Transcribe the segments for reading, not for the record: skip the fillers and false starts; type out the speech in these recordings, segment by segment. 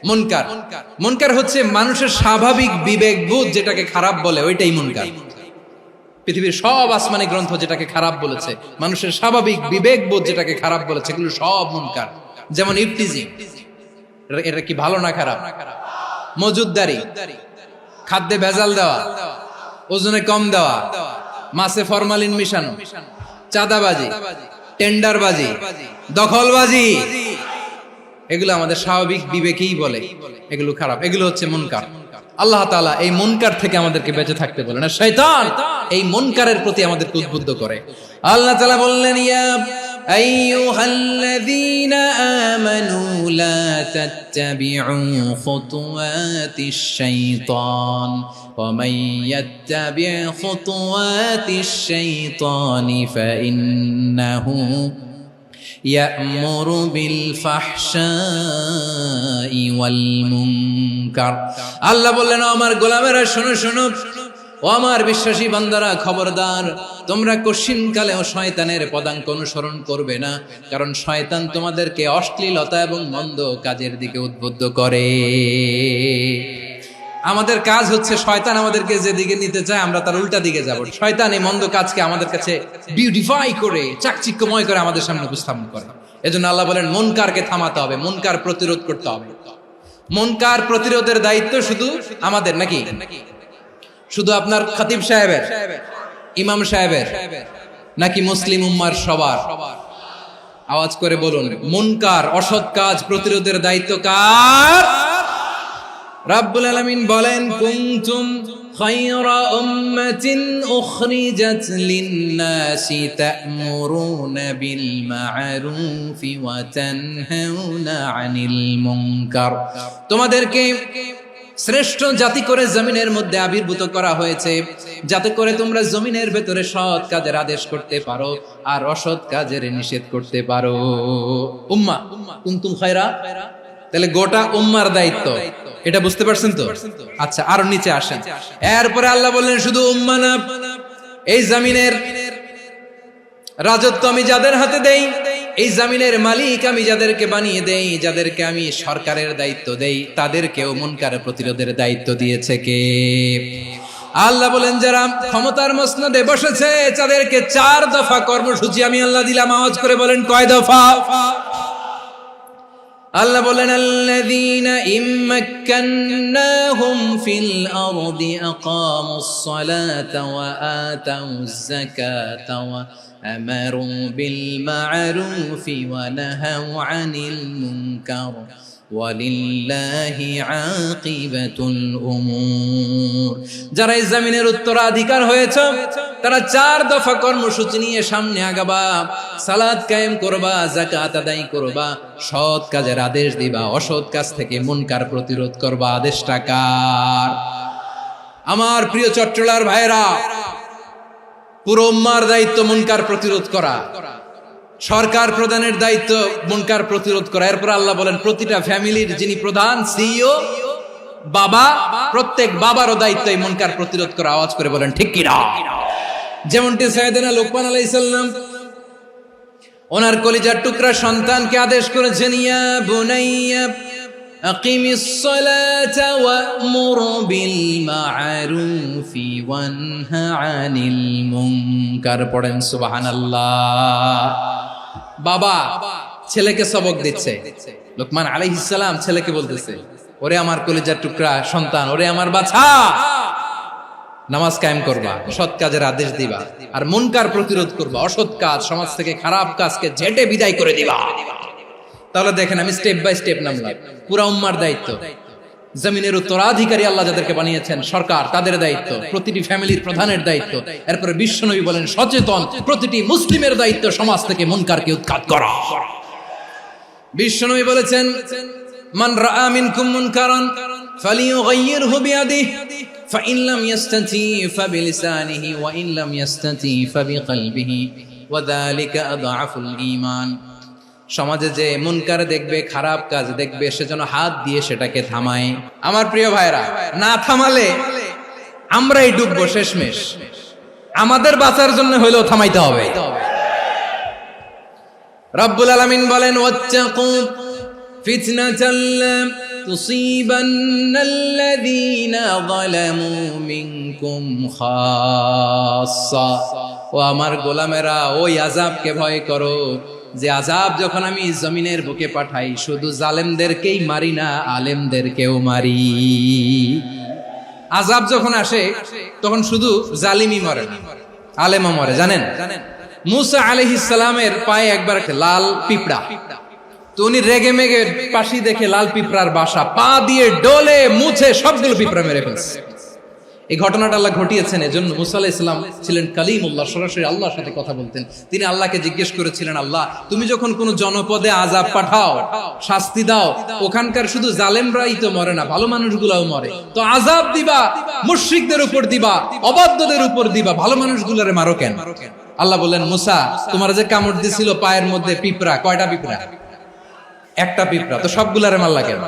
মুনকার। মুনকার হচ্ছে মানুষের স্বাভাবিক বিবেকবোধ যেটাকে খারাপ বলে, ওইটাই মুনকার। পৃথিবীর সব আসমানি গ্রন্থ যেটাকে খারাপ বলেছে, মানুষের স্বাভাবিক বিবেকবোধ যেটাকে খারাপ বলেছে, এগুলো সব মুনকার। যেমন ইফতিজিং, এটা কি ভালো না খারাপ? মজুদদারি, খাদ্যে ভেজাল দেওয়া, ওজনে কম দেওয়া, মাছে ফরমালিন মিশানো, চাঁদাবাজি, টেন্ডারবাজি, দখলবাজি, এগুলো আমাদের স্বাভাবিক বিবেকেই বলে এগুলো খারাপ, এগুলো হচ্ছে মুনকার। আল্লাহ তাআলা এই মুনকার থেকে আমাদেরকে বেঁচে থাকতে বলেন, আর শয়তান এই মুনকারের প্রতি আমাদেরকে উদ্বুদ্ধ করে। আল্লাহ তাআলা বললেন, ইয়া আইয়ুহাল্লাযীনা আমানু লা তাত্তাবিউ খুতুওয়াতিশ শাইতান ওয়া মান ইয়াত্তাবি' খুতুওয়াতিশ শাইতানি ফাইন্নাহু ইয়া'মুরু বিল ফাহশাই ওয়াল মুনকার। আল্লাহ বললেন, আমার গোলামেরা শোনো শোনো, ও আমার বিশ্বাসী বান্দারা খবরদার, তোমরা কশিনকালেও শয়তানের পদাঙ্ক অনুসরণ করবে না, কারণ শয়তান তোমাদেরকে অশ্লীলতা এবং মন্দ কাজের দিকে উদ্বুদ্ধ করে। আমাদের কাজ হচ্ছে শয়তান আমাদেরকে যেদিকে নিতে চায় আমরা তার উল্টা দিকে যাব। শয়তান এই মন্দ কাজকে আমাদের কাছে বিউটিফাই করে, চাকচিক্যময় করে আমাদের সামনে উপস্থাপন করে। এজন্য আল্লাহ বলেন, মুনকারকে থামাতে হবে, মুনকার প্রতিরোধ করতে হবে। মুনকার প্রতিরোধের দায়িত্ব শুধু আমাদের নাকি? শুধু আপনার খতিব সাহেবের, ইমাম সাহেবের, নাকি মুসলিম উম্মার সবার? আওয়াজ করে বলুন, মুনকার অসৎ কাজ প্রতিরোধের দায়িত্ব কার? রাব্বুল আলামিন বলেন, কুনতুম খায়রা উম্মাতিন উখরিজাত লিন-নাসি তা'মুরুনা বিল মা'রুফি ওয়া তানহাউনা আনিল মুনকার। তোমাদেরকে শ্রেষ্ঠ জাতি করে জমিনের মধ্যে আবির্ভূত করা হয়েছে, যাতে করে তোমরা জমিনের ভেতরে সৎ কাজের আদেশ করতে পারো আর অসৎ কাজের নিষেধ করতে পারো। উম্মাহ, কুনতুম খায়রা, তাহলে গোটা উম্মার দায়িত্ব, এটা বুঝতে পারছেন তো? আচ্ছা, আরো নিচে আসেন। এরপরে আল্লাহ বললেন, শুধু উম্মাহ না, এই জমিনের রাজত্ব আমি যাদের হাতে দেই, এই জমিনের মালিক আমি যাদেরকে বানিয়ে দেই, যাদেরকে আমি সরকারের দায়িত্ব দেই, তাদেরকেও মুনকার প্রতিরোধের দায়িত্ব দিয়েছে কে? আল্লাহ বলেন, যারা ক্ষমতার মসনদে বসেছে তাদেরকে 4 দফা কর্মসূচি আমি আল্লাহ দিলাম। আওয়াজ করে বলেন, কয় দফা? আল্লাহ বলেন, আল্লাযীনা ইম্মাক্কান্নাহুম ফিল আরদি আকামুস সালাতা ওয়া আতাউয যাকাতা ওয়া আমারু বিল মা'রুফি ওয়া নাহাউ আনিল মুনকার ওয়ালিল্লাহি আকিবাতুল উমুর। যারা এই জমিনের উত্তরাধিকার হয়েছে তারা 4 দফা কর্মসূচি নিয়ে সামনে আগাবা। সালাত কায়েম করবা, যাকাত আদায় করবা, সৎ কাজের আদেশ দিবা, অসৎ কাজ থেকে মুনকার প্রতিরোধ করবা। আদেশটা কার? আমার প্রিয় চট্টলার ভাইরা, পুরো উম্মার দায়িত্ব মুনকার প্রতিরোধ করা, সরকার প্রধানের দায়িত্ব মুনকার প্রতিরোধ করা। এরপর আল্লাহ বলেন, প্রতিটা ফ্যামিলির যিনি প্রধান সিইও বাবা, প্রত্যেক বাবারও দায়িত্ব এই মুনকার প্রতিরোধ করা। আওয়াজ করে বলেন, ঠিক কি না? যেমনটি সাইয়েদনা লোকমান আলাইহিস সালাম ওনার কলিজার টুকরা সন্তানকে আদেশ করেছেন, ইয়া বুনাইয়া আকিমিস সালাতা ওয়া'মুর বিল মা'রুফি ওয়ানহা আনিল মুনকার। পড়েন সুবহানাল্লাহ। বাবা ছেলেকে সবক দিচ্ছে, লোকমান আলাইহিস সালাম ছেলেকে বলতেছে, ওরে আমার কলিজার টুকরা সন্তান, ওরে আমার বাছা, নামাজ কায়েম করবা, সৎ কাজের আদেশ দিবা, আর মুনকার প্রতিরোধ করবা, অসৎ কাজ, সমাজ থেকে খারাপ কাজকে ঝেঁটে বিদায় করে দিবা। তাহলে দেখেন, আমি স্টেপ বাই স্টেপ নামলাম। পুরা উম্মার দায়িত্ব, জমিনের উত্তরাধিকারী আল্লাহ যাদেরকে বানিয়েছেন সরকার, তাদের দায়িত্ব, প্রতিটি ফ্যামিলির প্রধানের দায়িত্ব। এরপরে বিশ্বনবী বলেন, সচেতন প্রতিটি মুসলিমের দায়িত্ব সমাজ থেকে মুনকারকে উৎখাত করা। বিশ্বনবী বলেছেন, মান রাআ মিনকুম মুনকারান ফালিয়ুগাইয়িরহু বিয়াদিহি ফাইন লাম ইয়াস্তাতি ফাবিলিসানিহি ওয়া ইন লাম ইয়াস্তাতি ফাবিকলবিহি ওয়া যালিকা আযআফুল ঈমান। সমাজে যে মুনকার দেখবে, খারাপ কাজ দেখবে, সেজন্য হাত দিয়ে সেটাকে থামায়। আমার প্রিয় ভাইরা, না থামালে আমরাই ডুববো শেষমেশ। আমাদের বাঁচার জন্য হইলেও থামাইতে হবে। রব্বুল আলামিন বলেন, ওয়াত্তাকু ফিতনাতাল তুসিবান্নাল্লাযীনা যালামু মিনকুম খাসসা। ও আমার গোলামেরা, ওই আযাবকে ভয় করো যে আযাব যখন আমি জমিনের বুকে পাঠাই শুধু জালেমদেরকেই মারি না, আলেমদেরকেও মারি। আযাব যখন আসে তখন শুধু জালিমই মরে না, আলেমও মরে। জানেন মুসা আলাইহিস সালামের পায়ে একবার লাল পিঁপড়া, তো উনি রেগে মেগে পাশি দেখে লাল পিঁপড়ার বাসা, পা দিয়ে ডলে মুছে সবগুলো পিঁপড়া মেরে ফেলছে। এই ঘটনাটা আল্লাহ ঘটিয়েছেন এজন্য মুসা আলাইহিস সালাম ছিলেন কালিমুল্লাহ, সরাসরি আল্লাহর সাথে কথা বলতেন। তিনি আল্লাহকে জিজ্ঞেস করেছিলেন, আল্লাহ তুমি যখন কোন জনপদে আযাব পাঠাও, শাস্তি দাও, ওখানকার শুধু জালেমরাই তো মরে না, ভালো মানুষগুলাও মরে, তো আযাব দিবা মুশরিকদের উপর দিবা, অবাধ্যদের উপর দিবা, ভালো মানুষগুলোরে মারো কেন? আল্লাহ বললেন, মুসা তোমার যে কামড় দিছিল পায়ের মধ্যে পিঁপড়া, কয়টা পিঁপড়া? একটা পিঁপড়া, তো সবগুলারে মারলা কেন?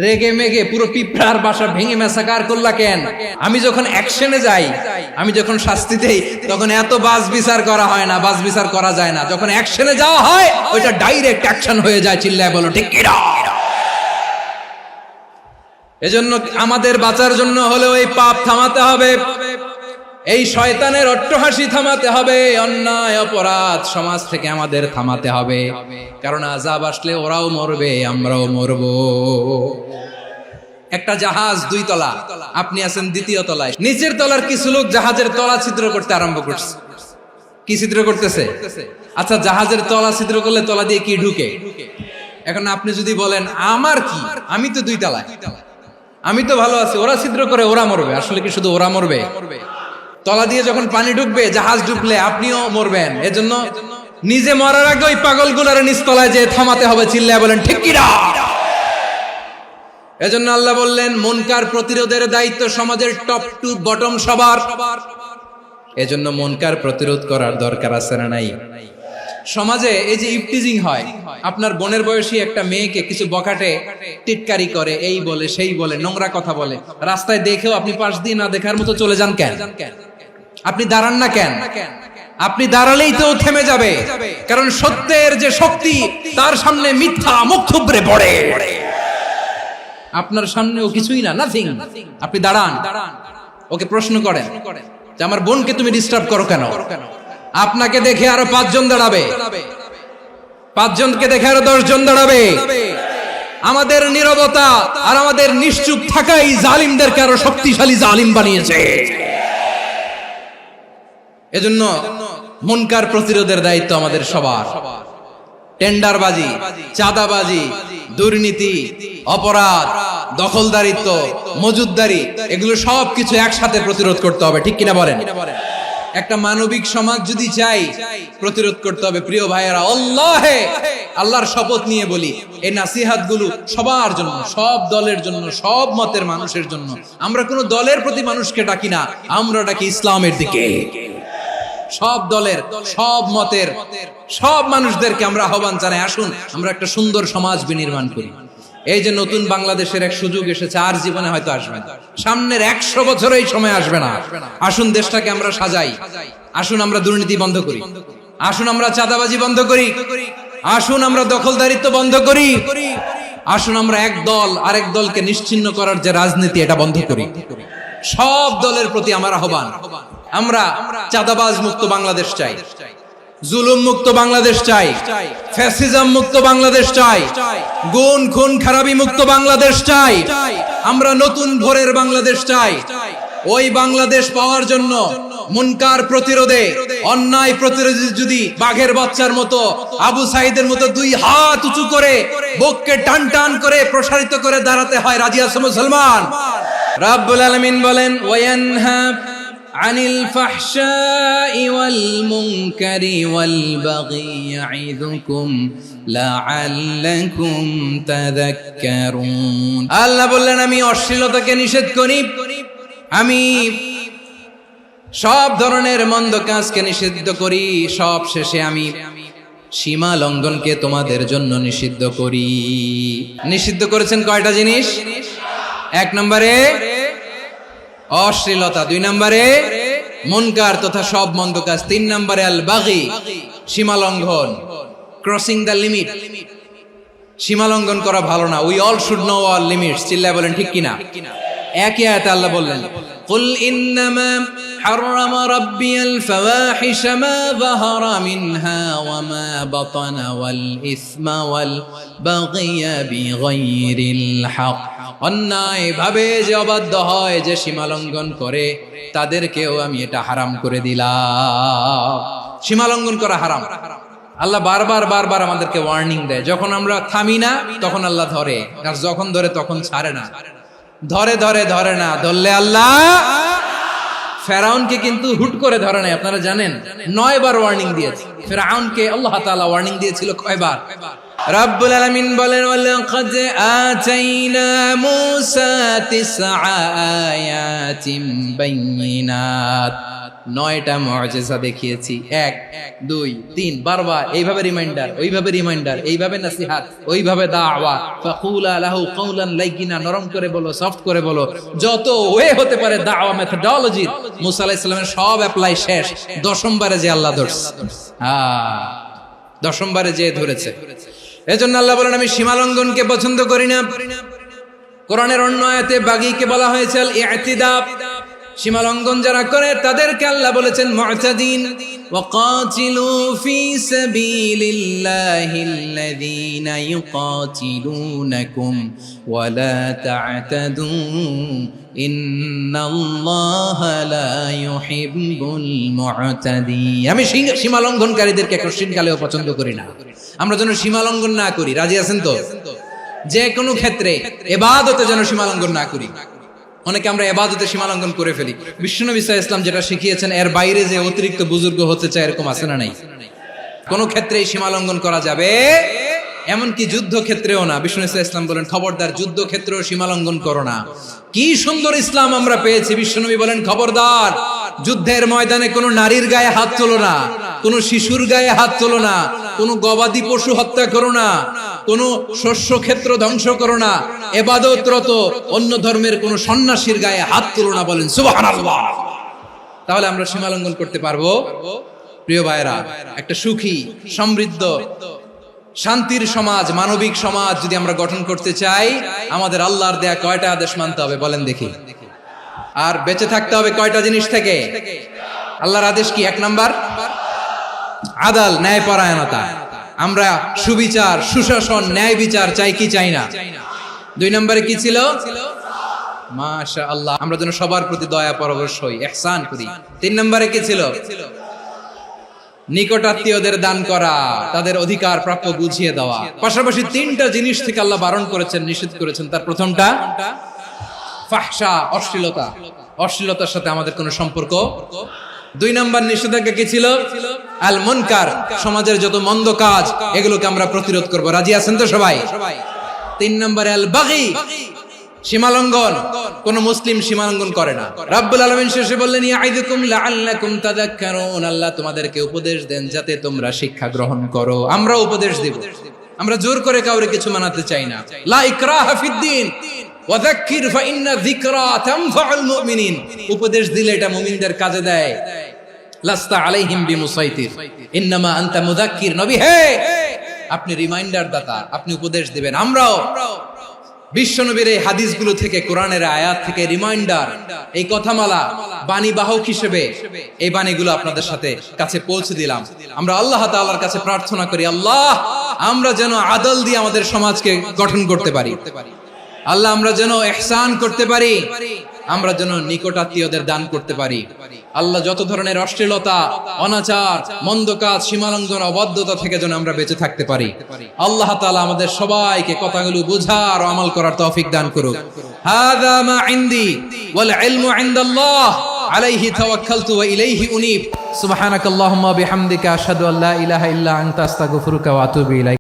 রেগে মেগে পুরো পিঁপড়ার বাসা ভেঙে ম্যাসাকার করলা কেন? আমি যখন অ্যাকশনে যাই, আমি যখন শাস্তি দেই, তখন এত বাস বিচার করা হয় না, বাস বিচার করা যায় না। যখন অ্যাকশনে যাওয়া হয় ওইটা ডাইরেক্ট অ্যাকশন হয়ে যায়। চিল্লায় বলো ঠিক কি না? এজন্য আমাদের বাঁচার জন্য হলেও এই পাপ থামাতে হবে, এই শয়তানের অট্টহাসি থামাতে হবে, অন্যায় অপরাধ সমাজ থেকে আমাদের থামাতে হবে। কারণ আযাব আসলে ওরাও মরবে, আমরাও মরব। একটা জাহাজ 2 তলা, আপনি আছেন 2য় তলায়, নিচের তলার কিছু লোক জাহাজের তলা ছিদ্র করতে আরম্ভ করছে। কি ছিদ্র করতেছে? আচ্ছা, জাহাজের তলা ছিদ্র করলে তলা দিয়ে কি ঢুকে? এখন আপনি যদি বলেন আমার কি, আমি তো 2 তলায়, আমি তো ভালো আছি, ওরা ছিদ্র করে ওরা মরবে। আসলে কি শুধু ওরা মরবে? তলা দিয়ে যখন পানি ঢুকবে, জাহাজ ঢুকলে আপনিও মরবেন। এজন্য নিজে মরার আগে ওই পাগলগুলোর নিচতলায় যে থামাতে হবে। চিল্লায় বলেন ঠিক কি না? এজন্য আল্লাহ বললেন মুনকার প্রতিরোধের দায়িত্ব সমাজের টপ টু বটম সবার। এজন্য মুনকার প্রতিরোধ করার দরকার আছে না নাই? সমাজে এই যে ইফটিজিং হয়, আপনার বোনের বয়সী একটা মেয়েকে কিছু বকাটে টিটকারি করে, এই বলে সেই বলে, নোংরা কথা বলে, রাস্তায় দেখেও আপনি পাশ দিয়ে না দেখার মতো চলে যান কেন? আপনি দাঁড়ান না কেন? আপনি দাঁড়ালেই তো থেমে যাবে, কারণ সত্যের যে শক্তি তার সামনে মিথ্যা মুখ থুবড়ে পড়ে। আপনার সামনেও কিছুই না, নাথিং। আপনি দাঁড়ান, ওকে প্রশ্ন করেন যে আমার বোনকে তুমি ডিস্টার্ব করো কেন? আপনাকে দেখে আরো 5 জন দাঁড়াবে, 5 জনকে দেখে আরো 10 জন দাঁড়াবে। আমাদের নীরবতা আর আমাদের নিশ্চুপ থাকাই জালিমদেরকে আরো শক্তিশালী জালিম বানিয়েছে। এজন্য মুনকার প্রতিরোধের দায়িত্ব আমাদের সবার। টেন্ডারবাজি, চাঁদাবাজি, দুর্নীতি, অপরাধ, দখলদারিত্ব, মজুদদারি, এগুলো সবকিছু একসাথে প্রতিরোধ করতে হবে। ঠিক কিনা বলেন? একটা মানবিক সমাজ যদি চাই, প্রতিরোধ করতে হবে। প্রিয় ভাইয়েরা, আল্লাহর শপথ নিয়ে বলি, এই নাসিহাত গুলো সবার জন্য, সব দলের জন্য, সব মতের মানুষের জন্য। আমরা কোনো দলের প্রতি মানুষকে ডাকি না, আমরা ডাকি ইসলামের দিকে। সব দলের, সব মতের, সব মানুষদেরকে আমরা আহ্বান জানাই, আসুন আমরা একটা সুন্দর সমাজ বিনির্মাণ করি। এই যে নতুন বাংলাদেশের এক সুযোগ এসেছে, আর জীবনে হয়তো আসবে না, সামনের 100 বছর এই সময় আসবে না। আসুন দেশটাকে আমরা সাজাই, আসুন আমরা দুর্নীতি বন্ধ করি, আসুন আমরা চাঁদাবাজি বন্ধ করি, আসুন আমরা দখলদারিত্ব বন্ধ করি, আসুন আমরা এক দল আরেক দলকে নিশ্চিহ্ন করার যে রাজনীতি, এটা বন্ধ করি। সব দলের প্রতি আমার আহ্বান, আমরা চাঁদাবাজ মুক্ত বাংলাদেশ চাই, জুলুম মুক্ত বাংলাদেশ চাই, ফ্যাসিজম মুক্ত বাংলাদেশ চাই, গুণ খুন খারাপি মুক্ত বাংলাদেশ চাই, আমরা নতুন ভোরের বাংলাদেশ চাই। ওই বাংলাদেশ পাওয়ার জন্য মুনকার প্রতিরোধে, অন্যায় প্রতিরোধে যদি বাঘের বাচ্চার মতো, আবু সাইদের মতো 2 হাত উঁচু করে, বুককে টান টান করে প্রসারিত করে দাঁড়াতে হয়, রাজি আছো মুসলমান? রাব্বুল আলামিন বলেন, ওয়ায়ানহা আনিল ফাহশাই ওয়াল মুনকারি ওয়াল বাগি ইয়াইদুকুম লাআল্লাকুম তাযাক্কারুন। আল্লাহ বললেন, আমি অশ্লীলতাকে নিষেধ করি, আমি সব ধরনের মন্দ কাজকে নিষিদ্ধ করি, সব শেষে আমি সীমা লঙ্ঘনকে তোমাদের জন্য নিষিদ্ধ করি। নিষিদ্ধ করেছেন কয়টা জিনিস? 1 নম্বরে অশ্লীলতা, 2 নম্বরে মুনকার তথা সব মন্দ কাজ, 3 নম্বরে আল বাগি, সীমা লঙ্ঘন, ক্রসিং দ্য লিমিট। সীমা লঙ্ঘন করা ভালো না। We all should know our limits. চিল্লায় বলেন ঠিক কিনা? একই আয়াতে আল্লাহ বললেন, কুল ইন্নামা হাররামা রাব্বিয়াল ফাওয়াহিশা মা যাহারা মিনহা ওয়া মা বাতানা ওয়াল ইসমা ওয়াল বাগিয়া বিগাইরিল হক। অন্যায় ভাবে যে অবাধ্য হয়, যে সীমা লঙ্ঘন করে, তাদেরকেও আমি এটা হারাম করে দিলাম। সীমা লঙ্ঘন করা হারাম। আল্লাহ বারবার আমাদেরকে ওয়ার্নিং দেয়। যখন আমরা থামি না তখন আল্লাহ ধরে, আর যখন ধরে তখন ছাড়ে না। ধরে না, ধরলে আল্লাহ। ফেরাউনকে কিন্তু হুট করে ধরে নাই, আপনারা জানেন 9 বার ওয়ার্নিং দিয়েছে। ফেরাউনকে আল্লাহ তাআলা ওয়ার্নিং দিয়েছিল কয়বার? রব্বুল আলামিন বলেন, ওয়ালাকাদ আতাইনা মূসা 9 আয়াতিন বাইয়িনাত। 9টা মুআজিজা দেখিয়েছি। 1 2 3 বারবার এইভাবে রিমাইন্ডার, ওইভাবে রিমাইন্ডার, এইভাবে নসিহত, ওইভাবে দাওয়া। ফাকুলা লাহু কাওলান লাইয়িনা, নরম করে বলো, সফট করে বলো, যত ওয়ে হতে পারে দাওয়া মেথডোলজি। মুসা আলাইহিস সালামের সব অ্যাপ্লাই শেষ। 10ম বারে যে আল্লাহ ধরছে, 10ম বারে যে ধরেছে। এজন্য আল্লাহ বলেন, আমি সীমা লঙ্ঘনকে পছন্দ করি না। কোরআনের অন্য আয়াতে বাগীকে বলা হয়েছে আল ইতিদা। সীমা লঙ্ঘন যারা করে তাদেরকে আল্লাহ বলেছেন মুতাদিন। ওয়াকাতিলু ফি সাবিলিল্লাহিল্লাযীনা ইউকাতিলুনাকুম ওয়া লা তা'তাদু ইন্নাল্লাহা লা ইউহিব্বুল মুতাদিন। আমি সীমা লঙ্ঘনকারীদেরকে কোশ্চিনকালেও পছন্দ করি না। আমরা যেন সীমা লঙ্ঘন না করি। রাজি আছেন তো? যে কোনো ক্ষেত্রে ইবাদতে যেন সীমা লঙ্ঘন না করি। অনেকে আমরা ইবাদতে সীমা লঙ্ঘন করে ফেলি। বিশ্বনবী সাল্লাল্লাহু আলাইহি ওয়াসাল্লাম যেটা শিখিয়েছেন, এর বাইরে যে অতিরিক্ত বুজুর্গ হতে চায়, এরকম আছে না নাই? কোন ক্ষেত্রেই সীমা লঙ্ঘন করা যাবে, এমনকি যুদ্ধ ক্ষেত্রেও না। বিশ্বনবী সাল্লাল্লাহু আলাইহি ওয়াসাল্লাম বলেন, খবরদার যুদ্ধ ক্ষেত্রেও সীমা লঙ্ঘন করো না। কি সুন্দর ইসলাম আমরা পেয়েছি। বিশ্বনবী বলেন, খবরদার যুদ্ধের ময়দানে কোনো নারীর গায়ে হাত তোলো না, কোনো শিশুর গায়ে হাত তোলো না, কোনো গবাদি পশু হত্যা করো না, কোনো শস্য ক্ষেত্র ধ্বংস করো না, ইবাদতরত অন্য ধর্মের কোনো সন্ন্যাসীর গায়ে হাত তোলো না। বলেন সুবহানাল্লাহ। তাহলে আমরা সীমা লঙ্ঘন করতে পারবো? প্রিয় ভাইরা, একটা সুখী, সমৃদ্ধ, শান্তির সমাজ, মানবিক সমাজ যদি আমরা গঠন করতে চাই, আমাদের আল্লাহর দেয়া কয়টা আদেশ মানতে হবে বলেন দেখি? আর বেঁচে থাকতে হবে কয়টা জিনিস থেকে? আল্লাহর আদেশ কি? 1 নাম্বার আদাল, ন্যায়পরায়ণতা। আমরা সুবিচার, সুশাসন, ন্যায় বিচার চাই কি চাই না? 2 নম্বরে কি ছিল? মাশাআল্লাহ, আমরা যেন সবার প্রতি দয়া পরবশ হই, ইহসান করি। 3 নম্বরে কি ছিল? নিকটাত্মীয়দের দান করা, তাদের অধিকার প্রাপ্য বুঝিয়ে দেওয়া। পাশাপাশি 3টা জিনিস থেকে আল্লাহ বারণ করেছেন, নিষেধ করেছেন। তার প্রথমটা ফাহশা, অশ্লীলতা। অশ্লীলতার সাথে আমাদের কোনো সম্পর্ক। 2 নম্বর নিষেধাজ্ঞা কি ছিল? আল মুনকার, সমাজের যত মন্দ কাজ, এগুলোকে আমরা প্রতিরোধ করব। রাজি আছেন তো সবাই? 3 নম্বরে আল বাগী, সীমালঙ্ঘন। কোন মুসলিম সীমালঙ্ঘন করে না। রাব্বুল আলামিন শেষে বললেন, ইয়াইদুকুম লাআল্লাকুম তাযাক্কারুন। আল্লাহ তোমাদেরকে উপদেশ দেন যাতে তোমরা শিক্ষা গ্রহণ করো। আমরা উপদেশ দেব, আমরা জোর করে কাউরে কিছু মানাতে চাই না। লা ইকরাহা ফিদ্দিন ওয়াযাক্কির ফাইন্না যিকরা তানফাউল মুমিনিন। উপদেশ দিলে এটা মুমিনদের কাজে দেয়। লাস্তা আলাইহিম বিমুসাইতির ইন্নামা আনতা মুযাক্কির। নবী হে, আপনি রিমাইন্ডার দাতা, আপনি উপদেশ দিবেন। আমরাও বিশ্বনবীর এই হাদিসগুলো থেকে, কোরআনের আয়াত থেকে রিমাইন্ডার, এই কথামালা, বাণী বাহক হিসেবে এই বাণীগুলো আপনাদের সাথে কাছে পৌঁছে দিলাম। আমরা আল্লাহ তাআলার কাছে প্রার্থনা করি, আল্লাহ আমরা যেন আদল দিয়ে আমাদের সমাজকে গঠন করতে পারি। আল্লাহ আমরা যেন ইহসান করতে পারি, আমরা যেন নিকটাত্মীয়দের দান করতে পারি। আল্লাহ যত ধরনের অশ্লীলতা, অনাচার, মন্দ কাজ, সীমালঙ্ঘন, অবাধ্যতা থেকে যেন আমরা বেঁচে থাকতে পারি। আল্লাহ তাআলা আমাদের সবাইকে কথাগুলো বুঝার ও আমল করার তৌফিক দান করুক। হাযা মা ইনদি ওয়াল ইলমু ইনদাল্লাহ আলাইহি তাওয়াক্কালতু ওয়া ইলাইহি উনীব। সুবহানাকাল্লাহুম্মা বিহামদিকা আশহাদু আল্লা ইলাহা ইল্লা আনতা আস্তাগফিরুকা ওয়া আতুবু ইলাইক।